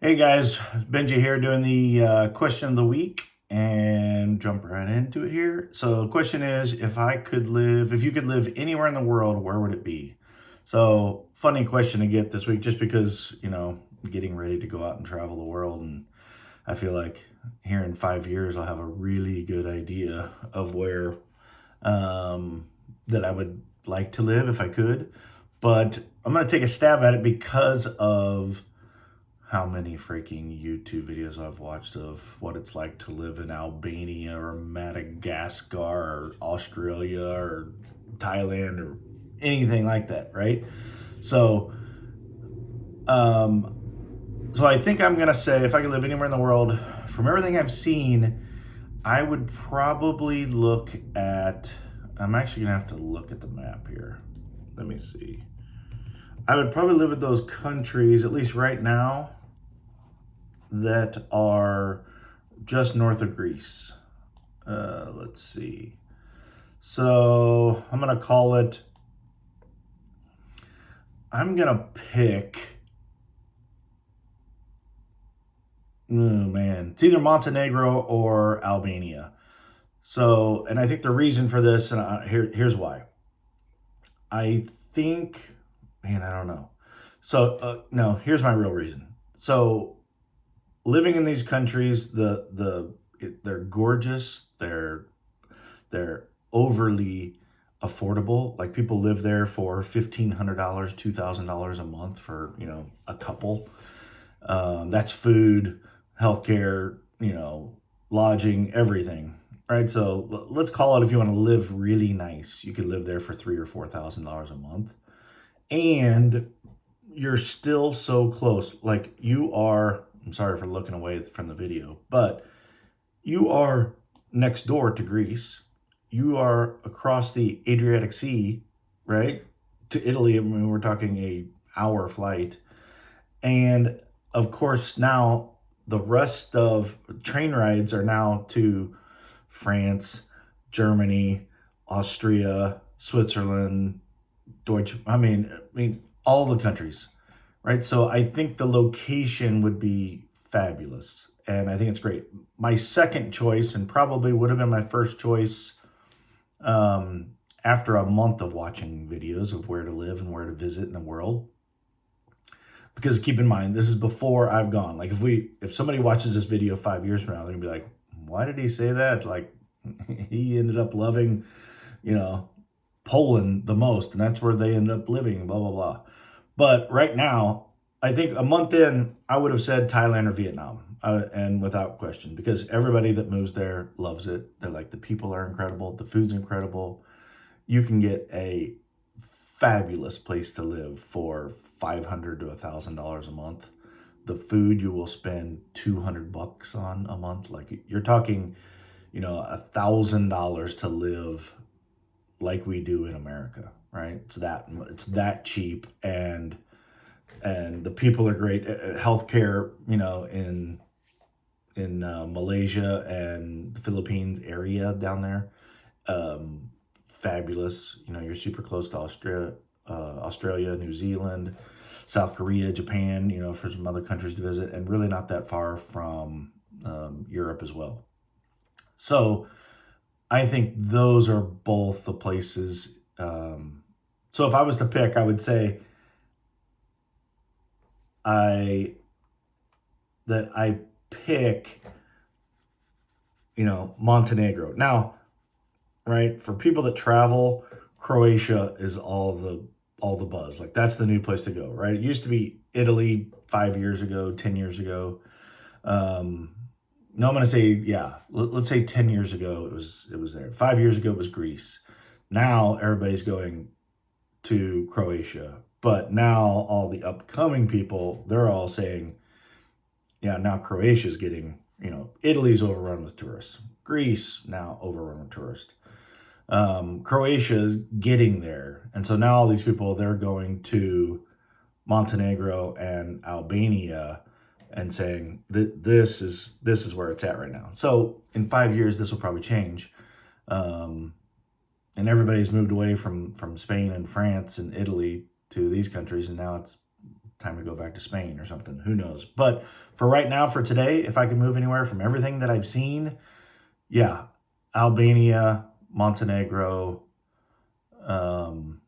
Hey guys, Benji here doing the question of the week and jump right into it here. So the question is, if you could live anywhere in the world, where would it be? So funny question to get this week just because, getting ready to go out and travel the world. And I feel like here in 5 years, I'll have a really good idea of where that I would like to live if I could. But I'm going to take a stab at it because of how many freaking YouTube videos I've watched of what it's like to live in Albania or Madagascar or Australia or Thailand or anything like that, right? So, um, so I think I'm gonna say if I could live anywhere in the world, from everything I've seen, I would probably look at. I'm actually gonna have to look at the map here. Let me see. I would probably live in those countries, at least right now, that are just north of Greece. Let's see. So I'm going to call it, I'm going to pick, oh man, it's either Montenegro or Albania. So, and I think the reason for this, and here's why. I think, man, I don't know. So, no, here's my real reason. So, living in these countries, they're gorgeous. They're overly affordable. Like people live there for $1,500, $2,000 a month for a couple. That's food, healthcare, lodging, everything. Right. So let's call it, if you want to live really nice, you could live there for $3,000 or $4,000 a month, and you're still so close. Like you are. I'm sorry for looking away from the video, but you are next door to Greece. You are across the Adriatic Sea, right? To Italy. I mean, we're talking a hour flight. And of course, now the rest of train rides are now to France, Germany, Austria, Switzerland, I mean, all the countries, right? So I think the location would be fabulous, and I think it's great. My second choice, and probably would have been my first choice, after a month of watching videos of where to live and where to visit in the world. Because keep in mind, this is before I've gone. Like if somebody watches this video 5 years from now, they're gonna be like, "Why did he say that?" Like he ended up loving, you know, Poland the most, and that's where they ended up living. Blah blah blah. But right now, I think a month in, I would have said Thailand or Vietnam, and without question, because everybody that moves there loves it. They're like, the people are incredible, the food's incredible. You can get a fabulous place to live for $500 to $1,000 a month. The food you will spend $200 on a month. Like you're talking, $1,000 to live like we do in America, right? It's that cheap, and the people are great. Healthcare, in Malaysia and the Philippines area down there, fabulous. You're super close to Australia, New Zealand, South Korea, Japan. For some other countries to visit, and really not that far from Europe as well. So I think those are both the places. So if I was to pick, I would say I that I pick, Montenegro. Now, right, for people that travel, Croatia is all the buzz. Like that's the new place to go, right? It used to be Italy 5 years ago, 10 years ago. No, I'm gonna say, yeah. Let's say 10 years ago it was there. 5 years ago it was Greece. Now everybody's going to Croatia, but now all the upcoming people, they're all saying, yeah, now Croatia's getting, Italy's overrun with tourists. Greece now overrun with tourists. Croatia's getting there, and so now all these people, they're going to Montenegro and Albania and saying that this is where it's at right now. So in 5 years, this will probably change, and everybody's moved away from Spain and France and Italy to these countries, and now it's time to go back to Spain or something. Who knows? But for right now, for today, if I could move anywhere from everything that I've seen, yeah, Albania, Montenegro, um,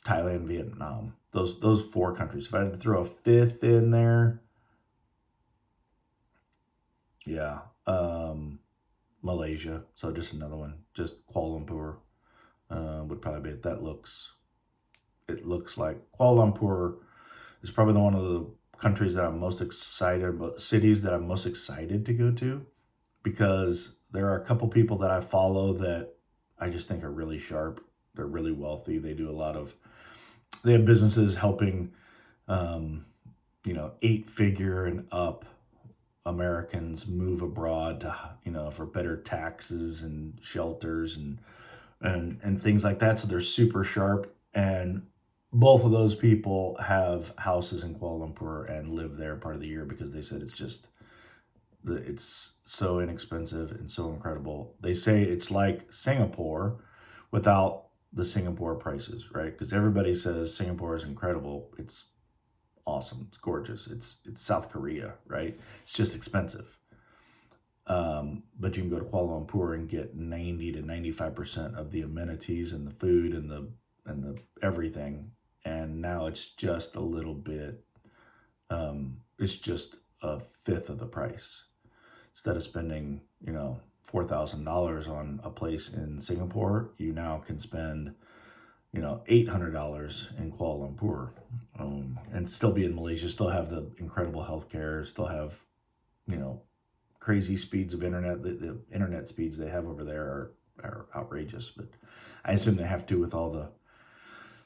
Thailand, Vietnam. Those four countries. If I had to throw a fifth in there, yeah, Malaysia. So just another one. Just Kuala Lumpur would probably be it. It looks like Kuala Lumpur is probably one of the countries that I'm most excited about, cities that I'm most excited to go to, because there are a couple people that I follow that I just think are really sharp. They're really wealthy. They have businesses helping, um, 8-figure and up Americans move abroad to, for better taxes and shelters and things like that. So they're super sharp. And both of those people have houses in Kuala Lumpur and live there part of the year because they said it's so inexpensive and so incredible. They say it's like Singapore without the Singapore prices, right? Because everybody says Singapore is incredible. It's awesome. It's gorgeous. It's South Korea, right? It's just expensive. But you can go to Kuala Lumpur and get 90 to 95% of the amenities and the food and the everything. And now it's just a little bit. It's just a fifth of the price. Instead of spending, $4,000 on a place in Singapore, you now can spend, $800 in Kuala Lumpur, and still be in Malaysia, still have the incredible healthcare, still have, crazy speeds of internet. The internet speeds they have over there are outrageous, but I assume they have to with all the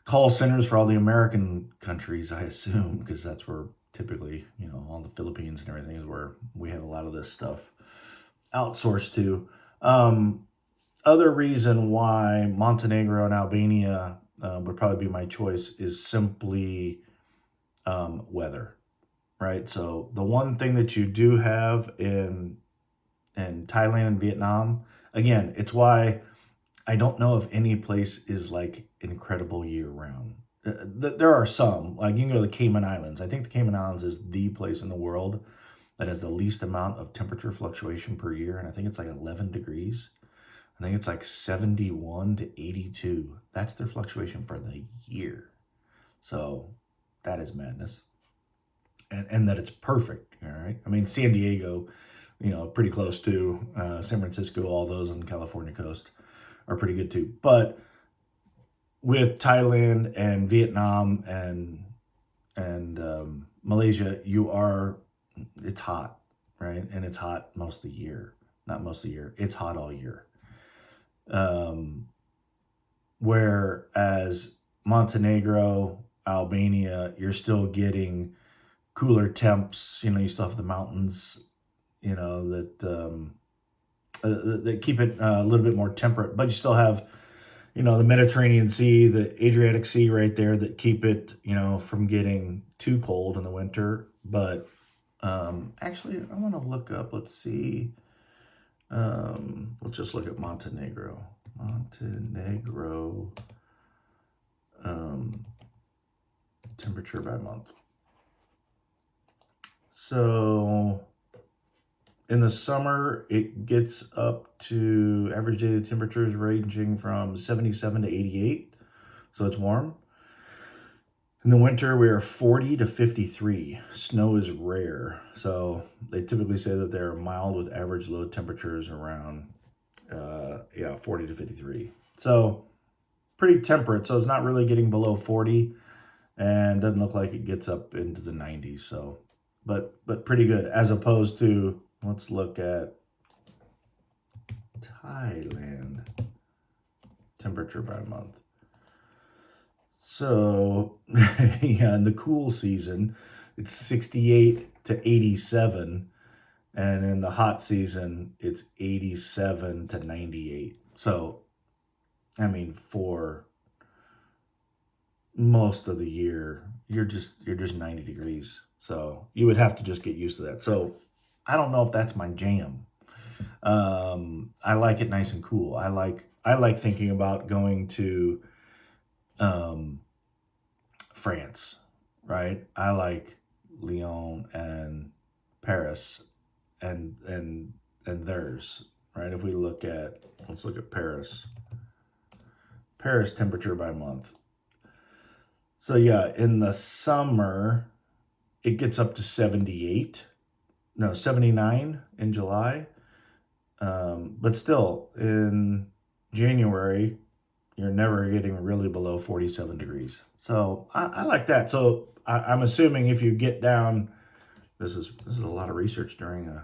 call centers for all the American countries, I assume, because that's where typically, all the Philippines and everything is where we have a lot of this stuff outsourced to. Other reason why Montenegro and Albania would probably be my choice is simply weather, right? So the one thing that you do have in Thailand and Vietnam, again, it's why I don't know if any place is like incredible year round. There are some, like you can go to the Cayman Islands. I think the Cayman Islands is the place in the world that has the least amount of temperature fluctuation per year. And I think it's like 11 degrees. I think it's like 71 to 82. That's their fluctuation for the year. So that is madness. And that it's perfect, all right? I mean, San Diego, pretty close to San Francisco, all those on the California coast are pretty good too. But with Thailand and Vietnam and Malaysia, it's hot, right? And it's hot most of the year. Not most of the year. It's hot all year. Whereas Montenegro, Albania, you're still getting cooler temps. You still have the mountains, that keep it a little bit more temperate, but you still have, the Mediterranean Sea, the Adriatic Sea right there that keep it, from getting too cold in the winter. But actually, I want to look up, let's see. Let's just look at Montenegro. Temperature by month. So in the summer, it gets up to average daily temperatures ranging from 77 to 88. So it's warm. In the winter, we are 40 to 53. Snow is rare. So they typically say that they're mild with average low temperatures around, 40 to 53. So pretty temperate. So it's not really getting below 40 and doesn't look like it gets up into the 90s. So, but pretty good as opposed to, let's look at Thailand temperature by month. So, yeah, in the cool season, it's 68 to 87. And in the hot season, it's 87 to 98. So, I mean, for most of the year, you're just 90 degrees. So you would have to just get used to that. So I don't know if that's my jam. I like it nice and cool. I like thinking about going to France right? I like Lyon and Paris and theirs, right? If we look at, let's look at Paris. Paris temperature by month. So yeah, in the summer, it gets up to 78. No, 79 in July. But still, in January, you're never getting really below 47 degrees. So I like that. So I'm assuming if you get down, this is a lot of research during a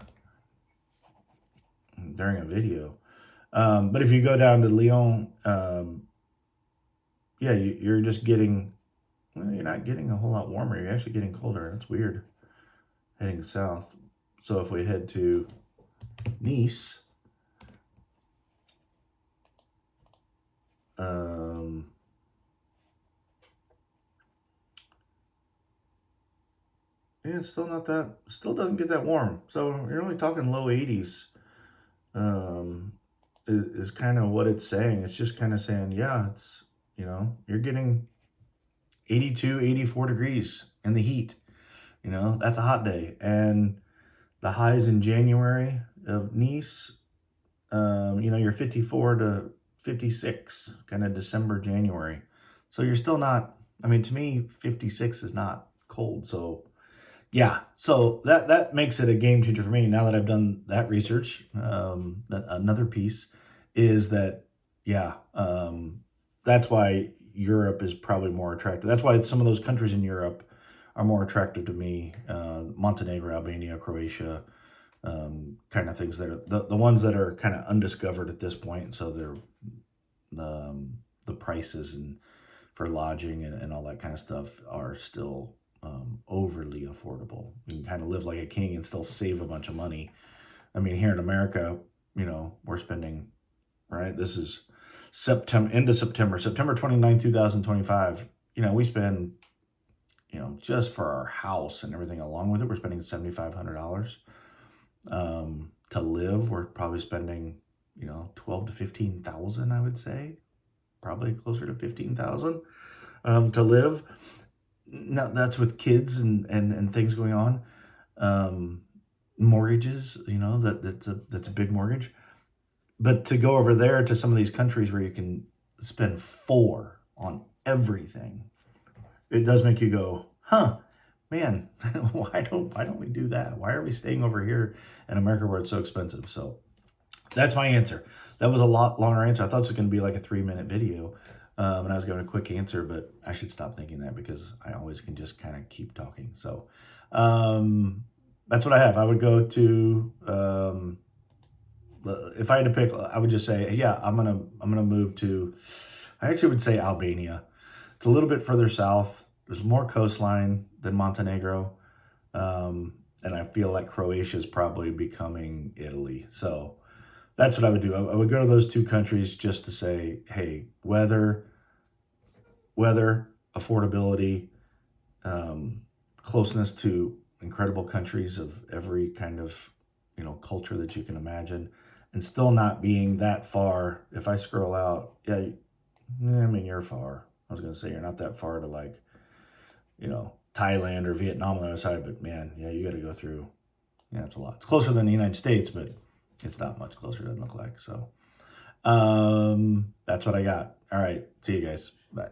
video. But if you go down to Lyon, yeah, you're just getting, well, you're not getting a whole lot warmer. You're actually getting colder. That's weird. Heading south. So if we head to Nice, yeah, it's still not that, still doesn't get that warm. So you're only talking low 80s. Um, is kind of what it's saying. It's just kind of saying, yeah, it's, you're getting 82, 84 degrees in the heat. That's a hot day. And the highs in January of Nice, you're 54 to 56, kind of December, January. So you're still not, I mean, to me, 56 is not cold. So yeah, so that makes it a game changer for me. Now that I've done that research, another piece is that, yeah, that's why Europe is probably more attractive. That's why some of those countries in Europe are more attractive to me. Montenegro, Albania, Croatia, kind of things that are the ones that are kind of undiscovered at this point. So they're the prices and for lodging and all that kind of stuff are still overly affordable. You can kind of live like a king and still save a bunch of money. I mean, here in America, we're spending, right? This is September 29, 2025. We spend, just for our house and everything along with it, we're spending $7,500. To live, we're probably spending, 12 to 15,000, I would say, probably closer to 15,000 to live. Now that's with kids and things going on. Mortgages, that's a big mortgage. But to go over there to some of these countries where you can spend 4 on everything, it does make you go, huh, man, why don't we do that? Why are we staying over here in America where it's so expensive? So that's my answer. That was a lot longer answer. I thought it was going to be like a 3-minute video. And I was giving a quick answer, but I should stop thinking that because I always can just kind of keep talking. So that's what I have. I would go to, if I had to pick, I would just say, yeah, I'm gonna move to, I actually would say Albania. It's a little bit further south. There's more coastline than Montenegro. And I feel like Croatia is probably becoming Italy. So that's what I would do. I would go to those 2 countries just to say, hey, weather, affordability, closeness to incredible countries of every kind of, culture that you can imagine, and still not being that far. If I scroll out, yeah, I mean, you're far. I was going to say you're not that far to like, Thailand or Vietnam on the other side, but man, yeah, you got to go through. Yeah, it's a lot. It's closer than the United States, but it's not much closer, doesn't look like. So that's what I got. All right. See you guys. Bye.